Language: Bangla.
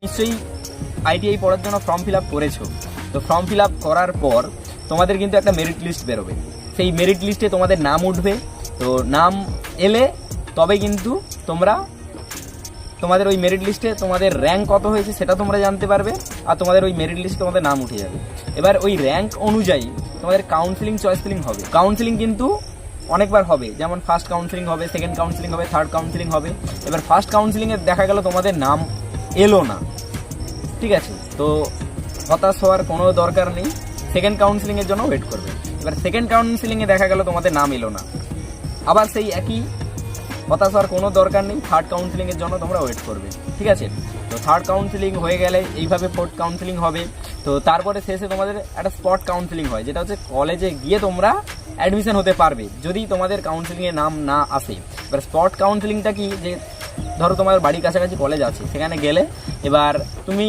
নিশ্চয়ই আইটিআই পড়ার জন্য ফর্ম ফিল আপ করেছো। তো ফর্ম ফিল আপ করার পর তোমাদের কিন্তু একটা মেরিট লিস্ট বেরোবে, সেই মেরিট লিস্টে তোমাদের নাম উঠবে। তো নাম এলে তবে কিন্তু তোমাদের ওই মেরিট লিস্টে তোমাদের র্যাঙ্ক কত হয়েছে সেটা তোমরা জানতে পারবে, আর তোমাদের ওই মেরিট লিস্টে তোমাদের নাম উঠে যাবে। এবার ওই র্যাঙ্ক অনুযায়ী তোমাদের কাউন্সিলিং চয়েস ফিলিং হবে। কাউন্সিলিং কিন্তু অনেকবার হবে, যেমন ফার্স্ট কাউন্সিলিং হবে, সেকেন্ড কাউন্সিলিং হবে, থার্ড কাউন্সিলিং হবে। এবার ফার্স্ট কাউন্সিলিংয়ে দেখা গেল তোমাদের নাম এলো না, ঠিক আছে, তো হতাশ হওয়ার কোনো দরকার নেই, সেকেন্ড কাউন্সিলিংয়ের জন্য ওয়েট করবে। এবার সেকেন্ড কাউন্সিলিংয়ে দেখা গেল তোমাদের নাম এলো না, আবার সেই একই হতাশ হওয়ার কোনো দরকার নেই, থার্ড কাউন্সিলিংয়ের জন্য তোমরা ওয়েট করবে, ঠিক আছে। তো থার্ড কাউন্সিলিং হয়ে গেলে এইভাবে ফোর্থ কাউন্সিলিং হবে। তো তারপরে শেষে তোমাদের একটা স্পট কাউন্সিলিং হয়, যেটা হচ্ছে কলেজে গিয়ে তোমরা অ্যাডমিশন হতে পারবে যদি তোমাদের কাউন্সিলিংয়ে নাম না আসে। এবার স্পট কাউন্সিলিংটা কি, যে ধরো তোমার বাড়ির কাছাকাছি কলেজ আছে, সেখানে গেলে এবার তুমি